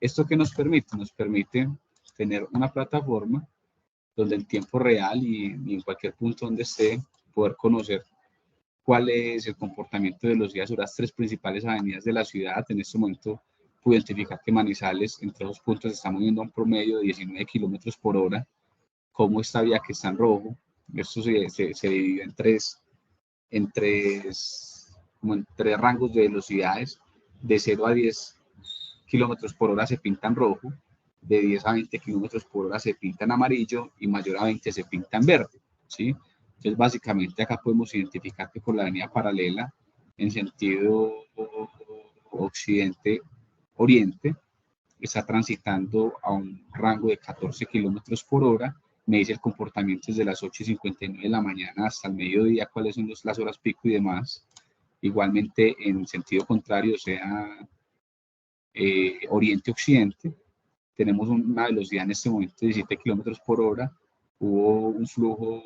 ¿Esto qué nos permite? Nos permite tener una plataforma donde en tiempo real y en cualquier punto donde esté, poder conocer cuál es el comportamiento de velocidad sobre las 3 principales avenidas de la ciudad. En este momento pude identificar que Manizales entre esos puntos está moviendo a un promedio de 19 kilómetros por hora, como esta vía que está en rojo. Esto se divide en tres rangos de velocidades. De 0 a 10 kilómetros por hora se pinta en rojo, de 10 a 20 kilómetros por hora se pinta en amarillo y mayor a 20 se pinta en verde, ¿sí? Entonces, básicamente acá podemos identificar que por la avenida paralela, en sentido occidente-oriente, está transitando a un rango de 14 kilómetros por hora. Me dice el comportamiento desde las 8:59 de la mañana hasta el mediodía, cuáles son las horas pico y demás. Igualmente, en sentido contrario, o sea, oriente-occidente, tenemos una velocidad en este momento de 17 kilómetros por hora. Hubo un flujo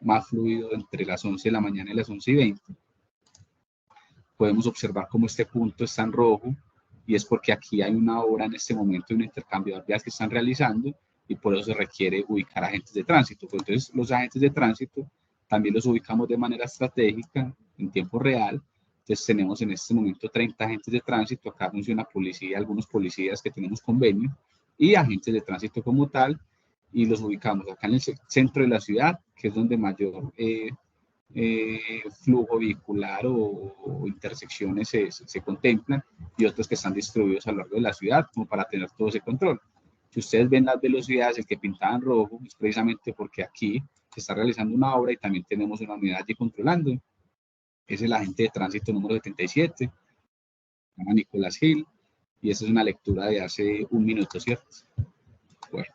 más fluido entre las 11 de la mañana y las 11:20. Podemos observar cómo este punto está en rojo, y es porque aquí hay una obra en este momento, un intercambio de vías que están realizando, y por eso se requiere ubicar agentes de tránsito. Pues entonces, los agentes de tránsito también los ubicamos de manera estratégica, en tiempo real. Entonces, tenemos en este momento 30 agentes de tránsito. Acá funciona policía, algunos policías que tenemos convenio, y agentes de tránsito como tal, y los ubicamos acá en el centro de la ciudad, que es donde mayor flujo vehicular o intersecciones se contemplan, y otros que están distribuidos a lo largo de la ciudad, como para tener todo ese control. Si ustedes ven las velocidades, el que pintaba en rojo es precisamente porque aquí se está realizando una obra y también tenemos una unidad allí controlando. Es el agente de tránsito número 77, se llama Nicolás Gil, y esa es una lectura de hace un minuto, ¿cierto? Bueno.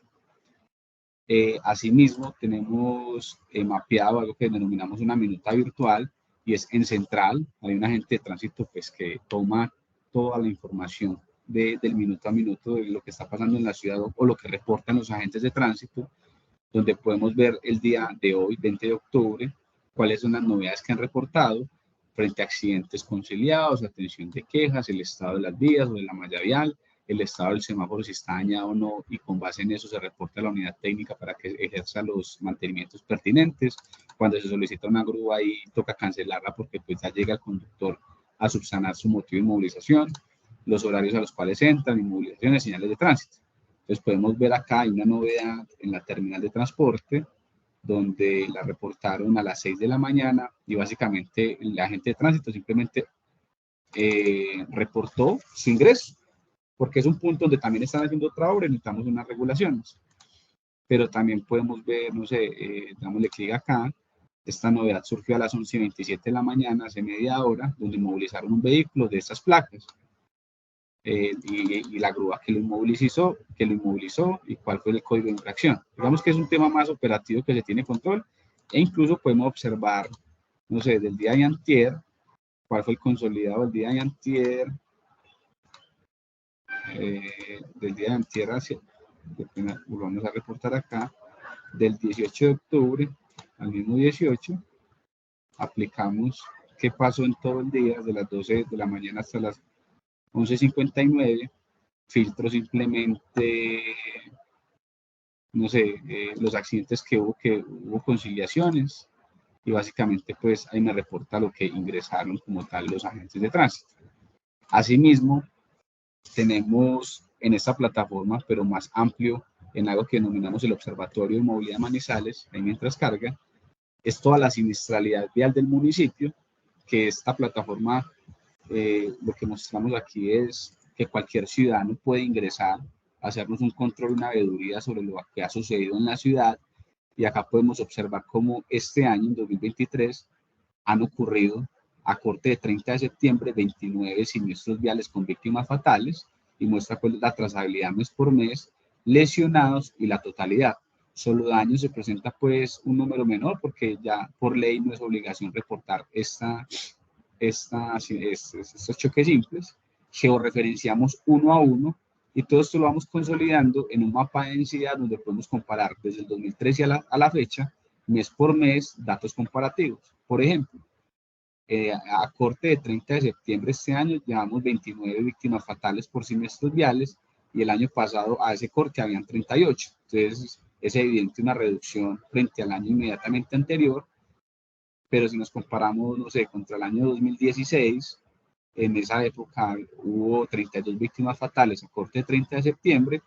Asimismo, tenemos mapeado algo que denominamos una minuta virtual, y es en central. Hay un agente de tránsito pues, que toma toda la información del minuto a minuto de lo que está pasando en la ciudad o lo que reportan los agentes de tránsito, donde podemos ver el día de hoy, 20 de octubre, cuáles son las novedades que han reportado frente a accidentes conciliados, atención de quejas, el estado de las vías o de la malla vial, el estado del semáforo, si está dañado o no, y con base en eso se reporta a la unidad técnica para que ejerza los mantenimientos pertinentes. Cuando se solicita una grúa, ahí toca cancelarla porque pues ya llega el conductor a subsanar su motivo de inmovilización, los horarios a los cuales entran, inmovilizaciones, señales de tránsito. Entonces podemos ver acá, hay una novedad en la terminal de transporte, donde la reportaron a las 6 de la mañana, y básicamente el agente de tránsito simplemente reportó su ingreso, porque es un punto donde también están haciendo otra obra y necesitamos unas regulaciones. Pero también podemos ver, no sé, dámosle clic acá, esta novedad surgió a las 11:27 de la mañana, hace media hora, donde inmovilizaron un vehículo de estas placas. Y la grúa que lo inmovilizó y cuál fue el código de infracción. Digamos que es un tema más operativo que se tiene control, e incluso podemos observar, no sé, del día de antier, cuál fue el consolidado del día de antier, vamos a reportar acá, del 18 de octubre al mismo 18, aplicamos qué pasó en todo el día, de las 12 de la mañana hasta las 11:59, filtro simplemente, no sé, los accidentes que hubo conciliaciones, y básicamente pues ahí me reporta lo que ingresaron como tal los agentes de tránsito. Asimismo, tenemos en esta plataforma, pero más amplio, en algo que denominamos el Observatorio de Movilidad de Manizales, ahí mientras carga, es toda la siniestralidad vial del municipio, que esta plataforma, lo que mostramos aquí es que cualquier ciudadano puede ingresar, hacernos un control, una veeduría sobre lo que ha sucedido en la ciudad, y acá podemos observar cómo este año, en 2023, han ocurrido, a corte de 30 de septiembre, 29 siniestros viales con víctimas fatales, y muestra pues la trazabilidad mes por mes, lesionados y la totalidad. Solo daños se presenta pues un número menor, porque ya por ley no es obligación reportar estos choques simples. Georreferenciamos uno a uno, y todo esto lo vamos consolidando en un mapa de densidad donde podemos comparar desde el 2013 a la fecha, mes por mes, datos comparativos. Por ejemplo, a corte de 30 de septiembre de este año, llevamos 29 víctimas fatales por siniestros viales, y el año pasado a ese corte habían 38. Entonces es evidente una reducción frente al año inmediatamente anterior, pero si nos comparamos, no sé, contra el año 2016, en esa época hubo 32 víctimas fatales a corte de 30 de septiembre,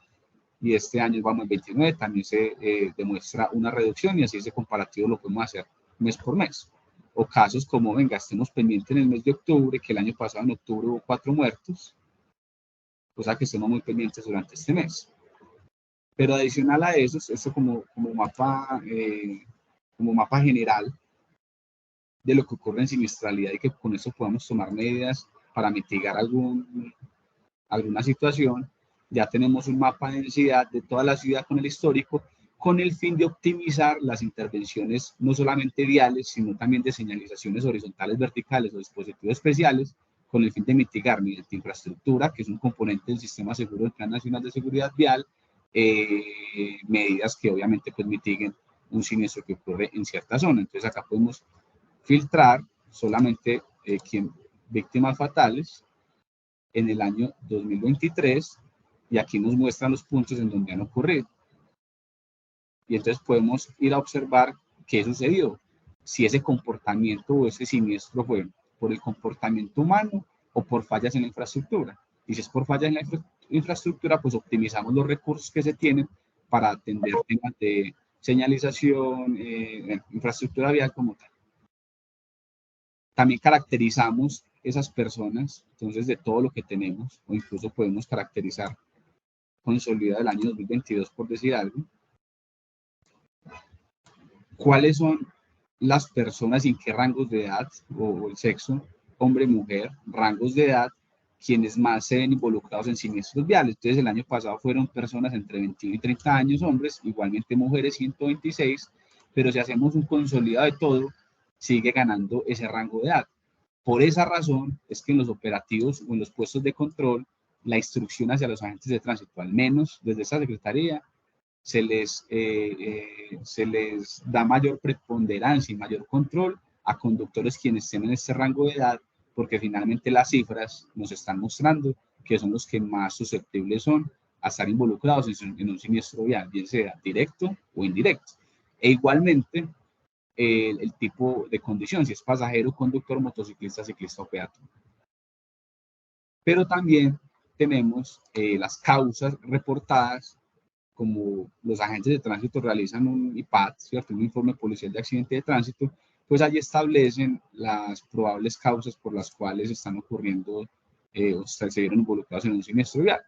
y este año vamos al 29, también se demuestra una reducción, y así ese comparativo lo podemos hacer mes por mes. O casos como, venga, estemos pendientes en el mes de octubre, que el año pasado en octubre hubo 4 muertos, o sea que estemos muy pendientes durante este mes. Pero adicional a eso, esto como mapa general de lo que ocurre en siniestralidad, y que con eso podamos tomar medidas para mitigar alguna situación. Ya tenemos un mapa de densidad de toda la ciudad con el histórico, con el fin de optimizar las intervenciones no solamente viales, sino también de señalizaciones horizontales, verticales o dispositivos especiales, con el fin de mitigar mediante infraestructura, que es un componente del Sistema Seguro del Plan Nacional de Seguridad Vial, medidas que obviamente pues mitiguen un siniestro que ocurre en cierta zona. Entonces acá podemos filtrar solamente víctimas fatales en el año 2023, y aquí nos muestran los puntos en donde han ocurrido. Y entonces podemos ir a observar qué sucedió, si ese comportamiento o ese siniestro fue por el comportamiento humano o por fallas en la infraestructura. Y si es por fallas en la infraestructura, pues optimizamos los recursos que se tienen para atender temas de señalización, infraestructura vial como tal. También caracterizamos esas personas, entonces, de todo lo que tenemos, o incluso podemos caracterizar consolidado del año 2022, por decir algo, cuáles son las personas y en qué rangos de edad o el sexo, hombre, mujer, rangos de edad, quienes más se ven involucrados en siniestros viales. Entonces, el año pasado fueron personas entre 21 y 30 años, hombres, igualmente mujeres 126, pero si hacemos un consolidado de todo, sigue ganando ese rango de edad. Por esa razón es que en los operativos o en los puestos de control, la instrucción hacia los agentes de tránsito, al menos desde esta Secretaría, se les da mayor preponderancia y mayor control a conductores quienes estén en este rango de edad, porque finalmente las cifras nos están mostrando que son los que más susceptibles son a estar involucrados en un siniestro vial, bien sea directo o indirecto. E igualmente, el tipo de condición, si es pasajero, conductor, motociclista, ciclista o peatón. Pero también tenemos las causas reportadas, como los agentes de tránsito realizan un IPAT, ¿cierto? Un informe policial de accidente de tránsito, pues allí establecen las probables causas por las cuales están ocurriendo o se vieron involucrados en un siniestro vial.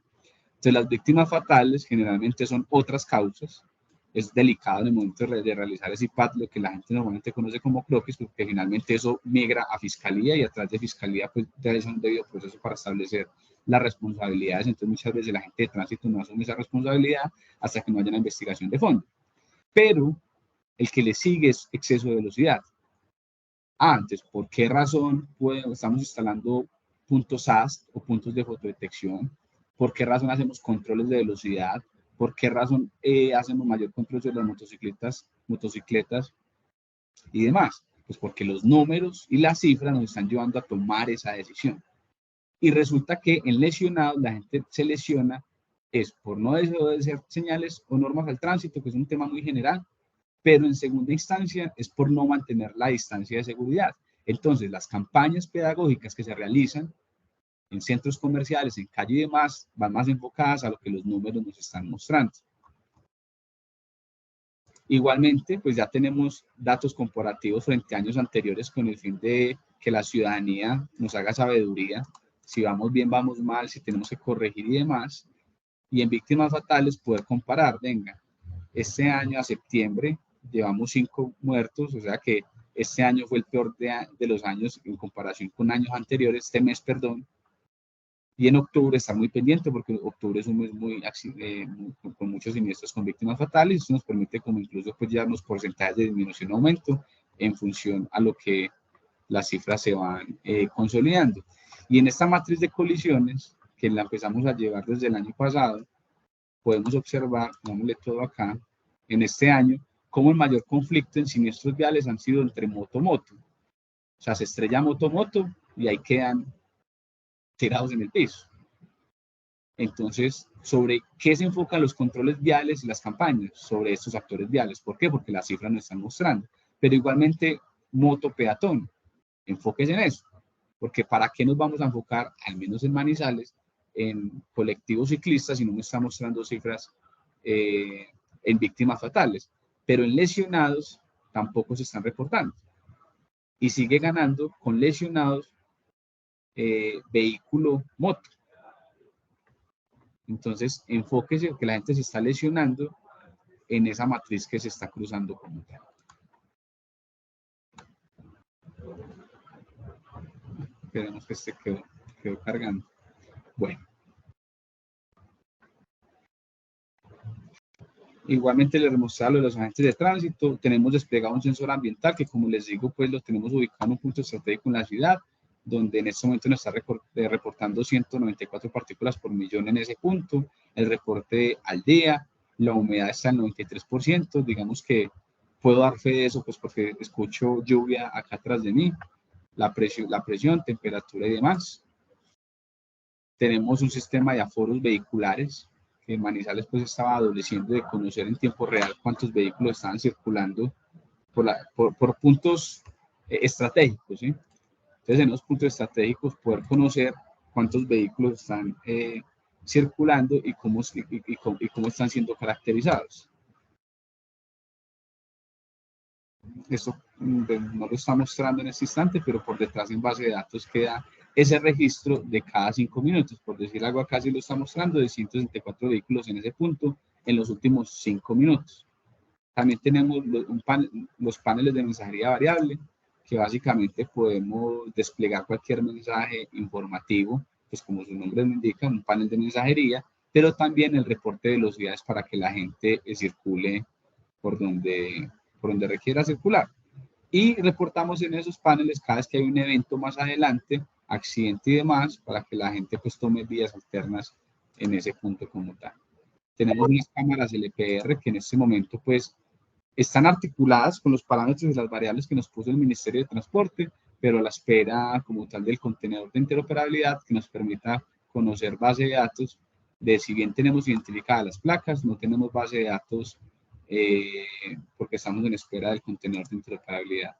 Entonces, las víctimas fatales generalmente son otras causas. Es delicado en el momento de realizar ese IPAT, lo que la gente normalmente conoce como croquis, porque finalmente eso migra a fiscalía, y atrás de fiscalía pues ya es un debido proceso para establecer las responsabilidades. Entonces, muchas veces la gente de tránsito no asume esa responsabilidad hasta que no haya una investigación de fondo. Pero el que le sigue es exceso de velocidad. Antes, ¿por qué razón estamos instalando puntos AST o puntos de fotodetección? ¿Por qué razón hacemos controles de velocidad? ¿Por qué razón hacemos mayor control sobre las motocicletas y demás? Pues porque los números y las cifras nos están llevando a tomar esa decisión. Y resulta que en lesionados la gente se lesiona es por no desobedecer señales o normas al tránsito, que es un tema muy general, pero en segunda instancia es por no mantener la distancia de seguridad. Entonces, las campañas pedagógicas que se realizan en centros comerciales, en calle y demás, van más enfocadas a lo que los números nos están mostrando. Igualmente, pues ya tenemos datos comparativos frente a años anteriores con el fin de que la ciudadanía nos haga sabiduría, si vamos bien, vamos mal, si tenemos que corregir y demás. Y en víctimas fatales poder comparar, venga, este año a septiembre llevamos 5 muertos, o sea que este año fue el peor de los años en comparación con años anteriores, este mes, perdón. Y en octubre estar muy pendiente, porque octubre es un mes con muchos siniestros con víctimas fatales, y eso nos permite como incluso pues llevarnos porcentajes de disminución o aumento en función a lo que las cifras se van consolidando. Y en esta matriz de colisiones, que la empezamos a llevar desde el año pasado, podemos observar, dámosle todo acá, en este año, cómo el mayor conflicto en siniestros viales han sido entre moto-moto. O sea, se estrella moto-moto y ahí quedan tirados en el piso. Entonces, ¿sobre qué se enfocan los controles viales y las campañas? Sobre estos actores viales. ¿Por qué? Porque las cifras nos están mostrando. Pero igualmente, moto peatón, enfóquese en eso. Porque ¿para qué nos vamos a enfocar, al menos en Manizales, en colectivos ciclistas si no me está mostrando cifras en víctimas fatales? Pero en lesionados tampoco se están reportando. Y sigue ganando con lesionados vehículo moto. Entonces, enfóquese que la gente se está lesionando en esa matriz que se está cruzando como tal. Esperemos que este quedó cargando. Bueno. Igualmente les mostraba lo de los agentes de tránsito. Tenemos desplegado un sensor ambiental que, como les digo, pues lo tenemos ubicado en un punto estratégico en la ciudad, donde en este momento nos está reportando 194 partículas por millón en ese punto. El reporte al día, la humedad está al 93%. Digamos que puedo dar fe de eso, pues porque escucho lluvia acá atrás de mí. La presión, temperatura y demás. Tenemos un sistema de aforos vehiculares, que Manizales pues estaba adoleciendo de conocer en tiempo real cuántos vehículos estaban circulando por puntos estratégicos, ¿sí? Entonces, en los puntos estratégicos, poder conocer cuántos vehículos están circulando y cómo están siendo caracterizados. Esto no lo está mostrando en este instante, pero por detrás en base de datos queda ese registro de cada 5 minutos. Por decir algo, acá sí lo está mostrando de 164 vehículos en ese punto en los últimos 5 minutos. También tenemos los paneles de mensajería variable, que básicamente podemos desplegar cualquier mensaje informativo, pues como su nombre lo indica, un panel de mensajería, pero también el reporte de velocidades para que la gente circule por donde requiera circular. Y reportamos en esos paneles cada vez que hay un evento más adelante, accidente y demás, para que la gente pues tome vías alternas en ese punto como tal. Tenemos unas cámaras LPR que en este momento pues están articuladas con los parámetros y las variables que nos puso el Ministerio de Transporte, pero a la espera como tal del contenedor de interoperabilidad que nos permita conocer base de datos de si bien tenemos identificadas las placas, no tenemos base de datos porque estamos en espera del contenedor de interoperabilidad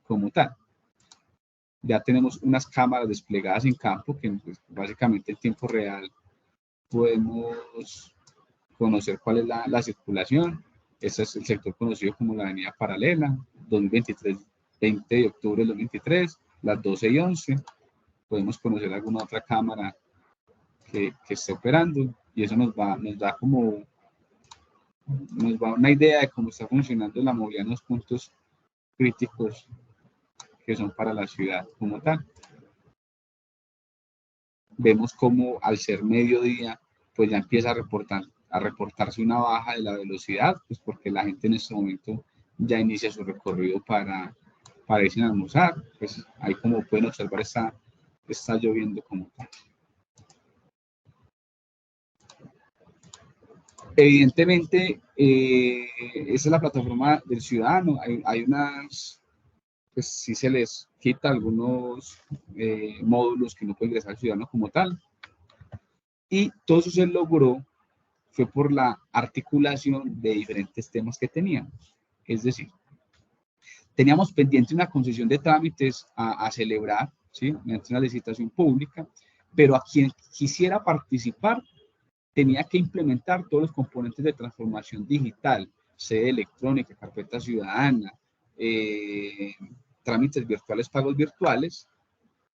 como tal. Ya tenemos unas cámaras desplegadas en campo que pues, básicamente en tiempo real podemos conocer cuál es la circulación. Este es el sector conocido como la avenida paralela, 2023, 20 de octubre del 2023, las 12 y 11. Podemos conocer alguna otra cámara que esté operando y eso nos da una idea de cómo está funcionando la movilidad en los puntos críticos que son para la ciudad como tal. Vemos como al ser mediodía, pues ya empieza a reportarse una baja de la velocidad, pues porque la gente en este momento ya inicia su recorrido para irse a almorzar. Pues ahí como pueden observar está lloviendo como tal. Evidentemente, esa es la plataforma del ciudadano. Hay unas, pues sí se les quita algunos módulos que no puede ingresar el ciudadano como tal. Y todo eso se logró fue por la articulación de diferentes temas que teníamos. Es decir, teníamos pendiente una concesión de trámites a celebrar, ¿sí? Mediante una licitación pública, pero a quien quisiera participar tenía que implementar todos los componentes de transformación digital, sede electrónica, carpeta ciudadana, trámites virtuales, pagos virtuales,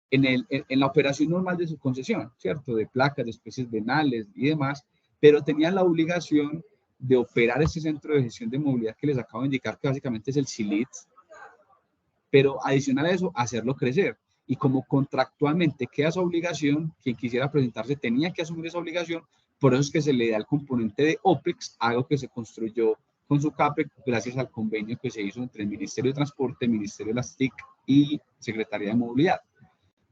en la operación normal de su concesión, ¿cierto? De placas, de especies venales y demás, pero tenían la obligación de operar ese centro de gestión de movilidad que les acabo de indicar, que básicamente es el CILIT, pero adicional a eso, hacerlo crecer. Y como contractualmente queda esa obligación, quien quisiera presentarse tenía que asumir esa obligación, por eso es que se le da el componente de OPEX, algo que se construyó con su CAPEX gracias al convenio que se hizo entre el Ministerio de Transporte, el Ministerio de las TIC y Secretaría de Movilidad.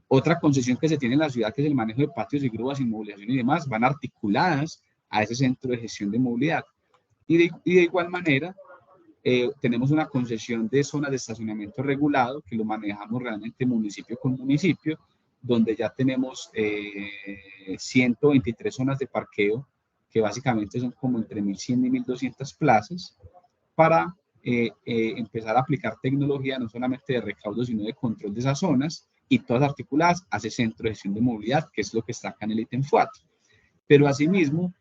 Otra concesión que se tiene en la ciudad, que es el manejo de patios y grúas, inmovilización y demás, van articuladas a ese centro de gestión de movilidad. Y de igual manera, tenemos una concesión de zonas de estacionamiento regulado, que lo manejamos realmente municipio con municipio, donde ya tenemos 123 zonas de parqueo, que básicamente son como entre 1.100 y 1.200 plazas, para empezar a aplicar tecnología no solamente de recaudo, sino de control de esas zonas, y todas articuladas a ese centro de gestión de movilidad, que es lo que está acá en el ítem 4. Pero asimismo,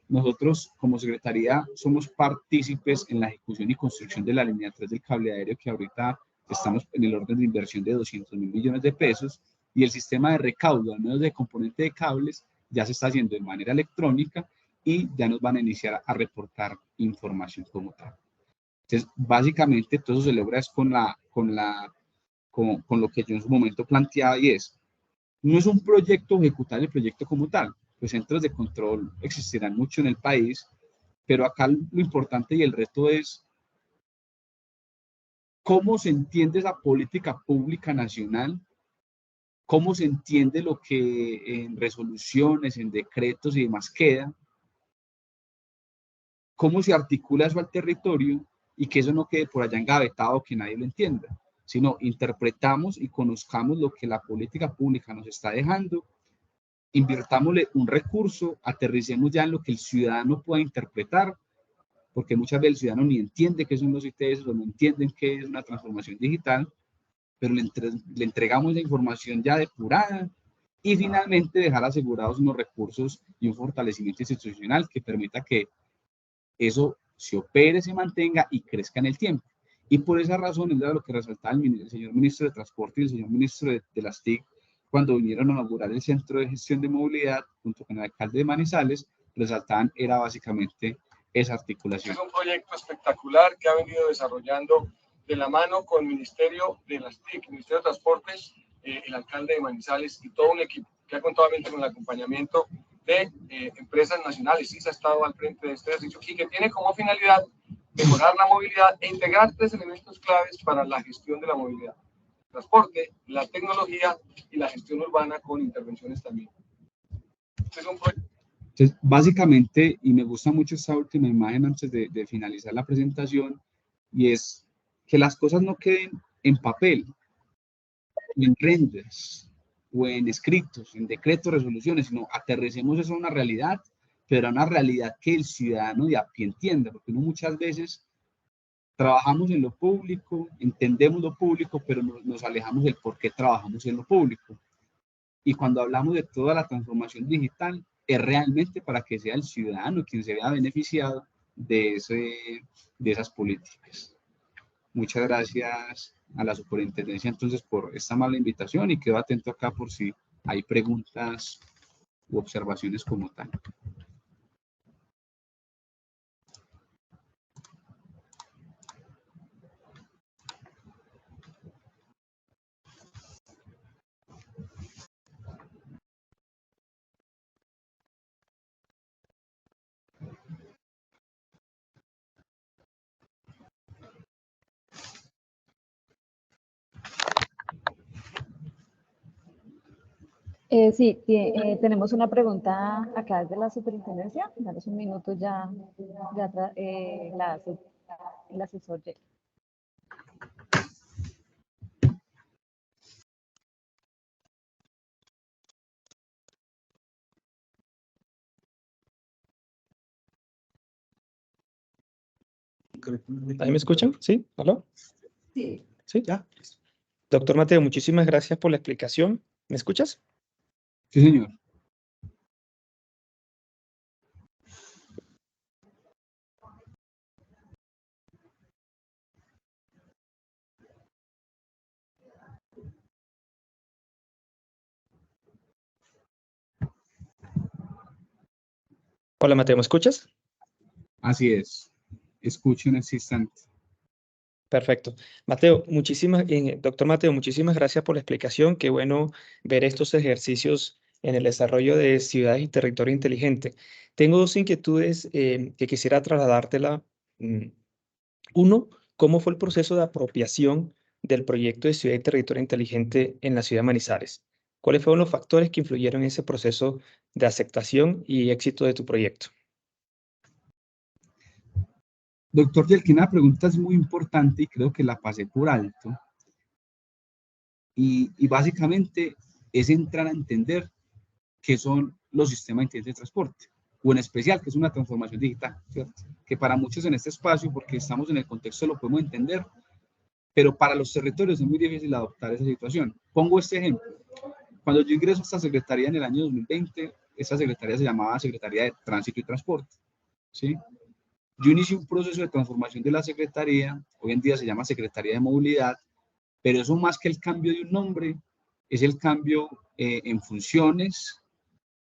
nosotros como Secretaría somos partícipes en la ejecución y construcción de la línea 3 del cable aéreo, que ahorita estamos en el orden de inversión de 200.000 millones de pesos, y el sistema de recaudo, al menos de componente de cables, ya se está haciendo de manera electrónica y ya nos van a iniciar a reportar información como tal. Entonces, básicamente, todo eso se logra es con lo que yo en su momento planteaba, y no es un proyecto ejecutar el proyecto como tal. Los centros de control existirán mucho en el país, pero acá lo importante y el reto es cómo se entiende esa política pública nacional, cómo se entiende lo que en resoluciones, en decretos y demás queda, cómo se articula eso al territorio y que eso no quede por allá engavetado, que nadie lo entienda, sino interpretamos y conozcamos lo que la política pública nos está dejando, invirtámosle un recurso, aterricemos ya en lo que el ciudadano pueda interpretar, porque muchas veces el ciudadano ni entiende qué son los ITS o no entienden qué es una transformación digital, pero le entregamos la información ya depurada y finalmente dejar asegurados unos recursos y un fortalecimiento institucional que permita que eso se opere, se mantenga y crezca en el tiempo. Y por esa razón es lo que resaltaba el señor ministro de Transporte y el señor ministro de las TIC cuando vinieron a inaugurar el Centro de Gestión de Movilidad junto con el alcalde de Manizales, resaltaban era básicamente esa articulación. Es un proyecto espectacular que ha venido desarrollando de la mano con el Ministerio de las TIC, el Ministerio de Transportes, el alcalde de Manizales y todo un equipo que ha contado con el acompañamiento de empresas nacionales. Sí, se ha estado al frente de este ejercicio y que tiene como finalidad mejorar la movilidad e integrar 3 elementos claves para la gestión de la movilidad: transporte, la tecnología y la gestión urbana con intervenciones también. Este es un proyecto. Entonces, básicamente, y me gusta mucho esta última imagen antes de finalizar la presentación, y es que las cosas no queden en papel, en renders, o en escritos, en decretos, resoluciones, sino aterricemos eso a una realidad, pero a una realidad que el ciudadano de a pie entienda, porque uno muchas veces trabajamos en lo público, entendemos lo público, pero nos alejamos del por qué trabajamos en lo público. Y cuando hablamos de toda la transformación digital, es realmente para que sea el ciudadano quien se vea beneficiado de esas políticas. Muchas gracias a la superintendencia entonces por esta amable invitación y quedo atento acá por si hay preguntas u observaciones como tal. Sí, tenemos una pregunta acá desde la superintendencia. Danos un minuto, el asesor llega. ¿Ahí me escuchan? ¿Sí? ¿Aló? Sí. Sí, ya. Doctor Mateo, muchísimas gracias por la explicación. ¿Me escuchas? Sí, señor. Hola Mateo, ¿me escuchas? Así es. Escucho en ese instante. Perfecto. Mateo, doctor Mateo, muchísimas gracias por la explicación. Qué bueno ver estos ejercicios en el desarrollo de ciudades y territorio inteligente. Tengo 2 inquietudes que quisiera trasladártela. Uno, ¿cómo fue el proceso de apropiación del proyecto de ciudad y territorio inteligente en la ciudad de Manizales? ¿Cuáles fueron los factores que influyeron en ese proceso de aceptación y éxito de tu proyecto? Doctor Yelkin, la pregunta es muy importante y creo que la pasé por alto. Y básicamente es entrar a entender qué son los sistemas de inteligencia de transporte, o en especial, que es una transformación digital, ¿cierto? Que para muchos en este espacio, porque estamos en el contexto, lo podemos entender, pero para los territorios es muy difícil adoptar esa situación. Pongo este ejemplo. Cuando yo ingreso a esta secretaría en el año 2020, esta secretaría se llamaba Secretaría de Tránsito y Transporte, ¿sí? Yo inicié un proceso de transformación de la secretaría, hoy en día se llama Secretaría de Movilidad, pero eso más que el cambio de un nombre, es el cambio en funciones,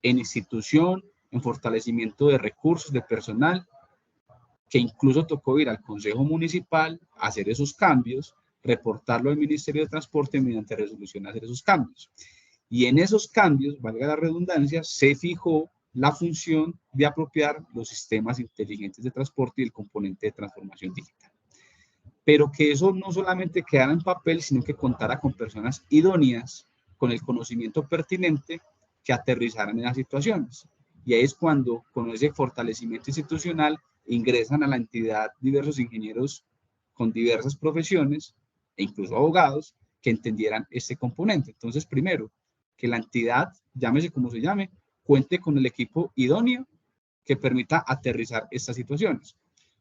en institución, en fortalecimiento de recursos, de personal, que incluso tocó ir al Consejo Municipal a hacer esos cambios, reportarlo al Ministerio de Transporte mediante resolución a hacer esos cambios. Y en esos cambios, valga la redundancia, se fijó la función de apropiar los sistemas inteligentes de transporte y el componente de transformación digital. Pero que eso no solamente quedara en papel, sino que contara con personas idóneas, con el conocimiento pertinente, que aterrizaran en las situaciones. Y ahí es cuando, con ese fortalecimiento institucional, ingresan a la entidad diversos ingenieros con diversas profesiones, e incluso abogados, que entendieran este componente. Entonces, primero, que la entidad, llámese como se llame, cuente con el equipo idóneo que permita aterrizar estas situaciones.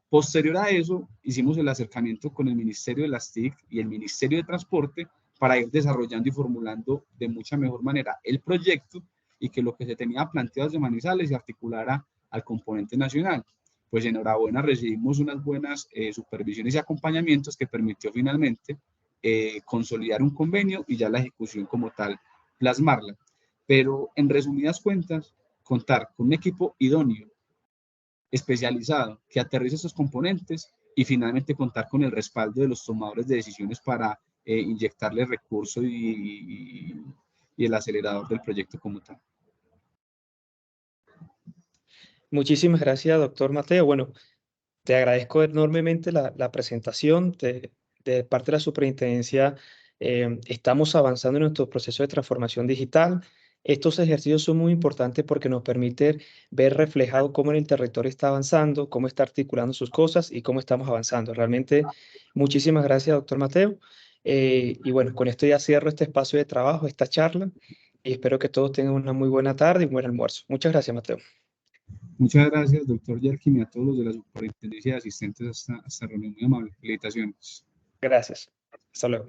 Posterior a eso, hicimos el acercamiento con el Ministerio de las TIC y el Ministerio de Transporte para ir desarrollando y formulando de mucha mejor manera el proyecto y que lo que se tenía planteado de Manizales se articulara al componente nacional. Pues enhorabuena, recibimos unas buenas supervisiones y acompañamientos que permitió finalmente consolidar un convenio y ya la ejecución como tal plasmarla. Pero en resumidas cuentas, contar con un equipo idóneo, especializado, que aterrice estos componentes y finalmente contar con el respaldo de los tomadores de decisiones para inyectarle recursos y el acelerador del proyecto como tal. Muchísimas gracias, doctor Mateo. Bueno, te agradezco enormemente la presentación de parte de la superintendencia. Estamos avanzando en nuestro proceso de transformación digital. Estos ejercicios son muy importantes porque nos permiten ver reflejado cómo en el territorio está avanzando, cómo está articulando sus cosas y cómo estamos avanzando. Realmente, muchísimas gracias, doctor Mateo. Y bueno, con esto ya cierro este espacio de trabajo, esta charla, y espero que todos tengan una muy buena tarde y un buen almuerzo. Muchas gracias, Mateo. Muchas gracias, doctor Yerkin, y a todos los de la superintendencia de asistentes a esta reunión. Muy amable. Felicitaciones. Gracias. Hasta luego.